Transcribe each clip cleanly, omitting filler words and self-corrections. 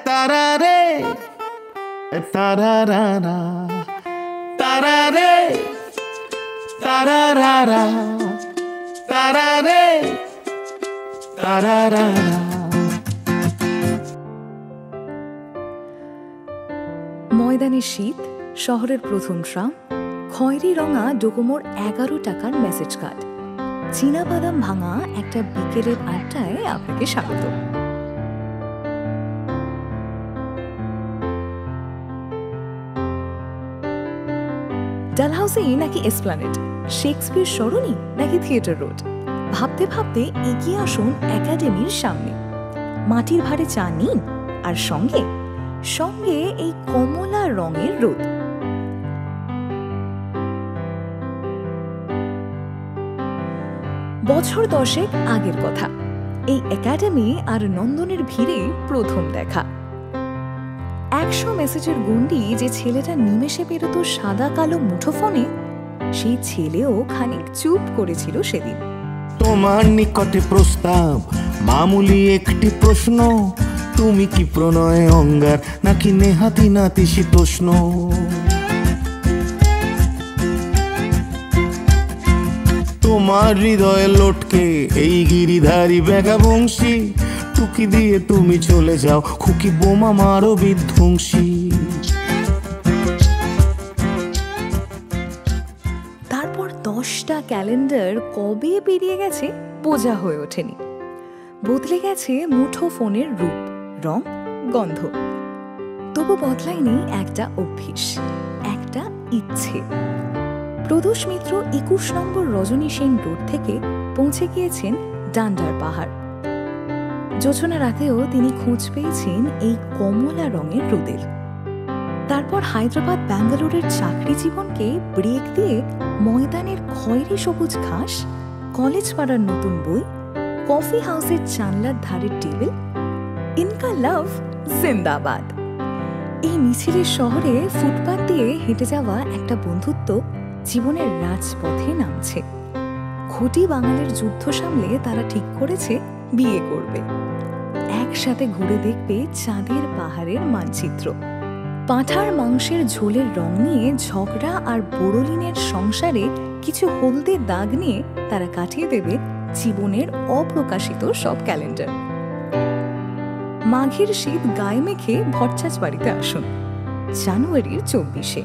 তারারে তারারা তারারে তারারা তারারে তারারা। ময়দানের শীত, শহরের প্রথম ট্রাম, খয়েরি রঙা ডোকোমোর 11 টাকার মেসেজ কার্ড, চীনাবাদাম ভাঙা একটা বিকেলের আড্ডায় আপনাকে স্বাগত। ডালহাউসি নাকি এসপ্ল্যানেড, শেক্সপিয়ার সরণি নাকি থিয়েটার রোড, ভাবতে ভাবতে এগিয়ে আসুন একাডেমির সামনে। মাটির ভারে চা নিন, আর সঙ্গে সঙ্গে এই কমলা রঙের রোদ। বছর 10 আগের কথা, এই একাডেমি আর নন্দনের ভিড়ে প্রথম দেখা। 100 মেসেজের গণ্ডি যে ছেলেটা নিমেষে পেরোত সাদা কালো মুঠোফোনে, সেই ছেলেও খানিক চুপ করেছিল সেদিন। তোমার নিকটে প্রস্তাব, মামুলি একটি প্রশ্ন, তুমি কি প্রণয় অঙ্গার নাকি নেহাতি নাতিশীতোষ্ণ? তোমার হৃদয়ে লটকে এই গিরিধারী বেগা বংশী, টুকি দিয়ে তুমি চলে যাও, খুকি বোমা মারো বিধ্বংসী। তারপর 10টা ক্যালেন্ডার কবে পেরিয়ে গেছে বোঝা হয়ে ওঠেনি। বদলে গেছে মুঠোফোনের রূপ, রং, গন্ধ। তবু বদলায়নি একটা অভ্যেস, একটা ইচ্ছে। প্রদোষ মিত্র 21 নম্বর রজনী সেন রোড থেকে পৌঁছে গিয়েছেন ডান্ডার পাহাড়। জোছনা রাতেও তিনি খোঁজ পেয়েছেন এই কমলা রঙের রোদের। তারপর হায়দ্রাবাদ ব্যাঙ্গালোরের চাকরি জীবনকে ব্রেক দিয়ে ময়দানের খয়েরি সবুজ ঘাস, কলেজ পাড়ার নতুন বই, কফি হাউসের জানলার ধারের টেবিল, ইনকা লাভ জিন্দাবাদ। এই মিছিলের শহরে ফুটপাত দিয়ে হেঁটে যাওয়া একটা বন্ধুত্ব জীবনের রাজপথে নামছে। খুঁটি বাঙালির যুদ্ধ সামলে তারা ঠিক করেছে বিয়ে করবে। একসাথে ঘুরে দেখবে চাঁদের পাহাড়ের মানচিত্র। পাঁঠার মাংসের ঝোলের রং নিয়ে ঝগড়া আর বোরোলিনের সংসারে কিছু হলদে দাগ নিয়ে তারা কাটিয়ে দেবে জীবনের অপ্রকাশিত সব ক্যালেন্ডার। মাঘের শীত গায়ে মেখে ভট্টাচ বাড়িতে আসুন। জানুয়ারির 24-এ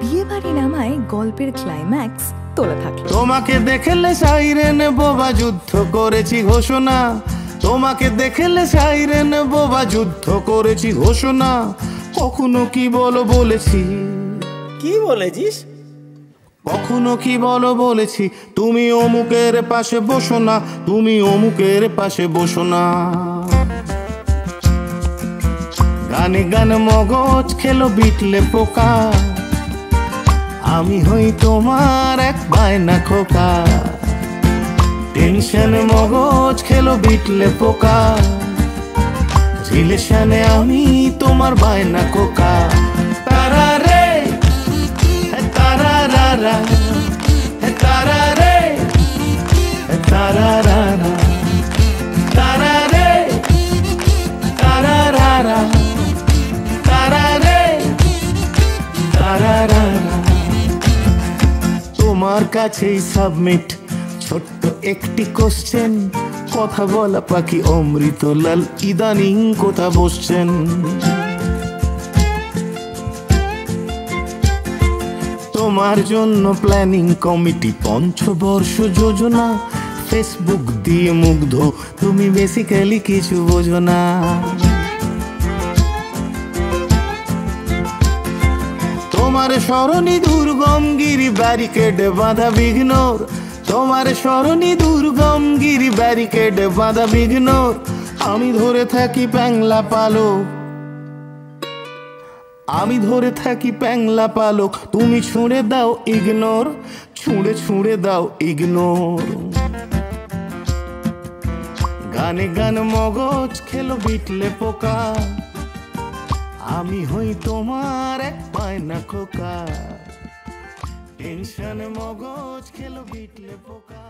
বিয়ে বাড়ি নামায় গল্পের ক্লাইম্যাক্স তোলা থাকলো। তোমাকে দেখলে সাইরেন বোবা যুদ্ধ করেছি ঘোষণা, তোমাকে দেখলে সাইরেন বোবা যুদ্ধ করেছি ঘোষণা। কখনো কি বলো বলেছি, কি বলেছিস? কখনো কি বলো বলেছি, তুমি অমুকের পাশে বসো না, তুমি অমুকের পাশে বসো না। গানে গান মগজ খেলো বিটলে পোকা, আমি হই তোমার এক বায়না খোকা। টেনশনে মগজ খেলো বিটলে পোকা, রিলেশনে আমি তোমার বায়না খোকা। তারারে তারারা তারারে তারারা তারারে তারারা তারারে তারারা। তোমার কাছেই সাবমিট ছোট্ট একটি কোশ্চেন, কথা বলা পাখি অমৃতলাল ইদানিং কোথা বসছেন? তোমার জন্য প্ল্যানিং কমিটি পঞ্চবর্ষ যোজনা, ফেসবুক দিয়ে মুগ্ধ তুমি বেসিক্যালি কিছু বোঝো না। তোমার স্মরণী দুর্গম গিরি ব্যারিকেড বাধা বিঘ্নর, তোমার স্মরণী দুর্গম গিরি ব্যারিকেড বাধা বিঘ্নর। আমি ধরে থাকি প্যাংলা পালক, আমি ধরে থাকি প্যাংলা পালক, তুমি ছুঁড়ে দাও ইগনোর, ছুঁড়ে ছুঁড়ে দাও ইগনোর। গানে গান মগজ খেলো বিটলে পোকা, আমি হই তোমার এক বায়না খোকা। টেনশনে মগজ খেলো বিটলে পোকা।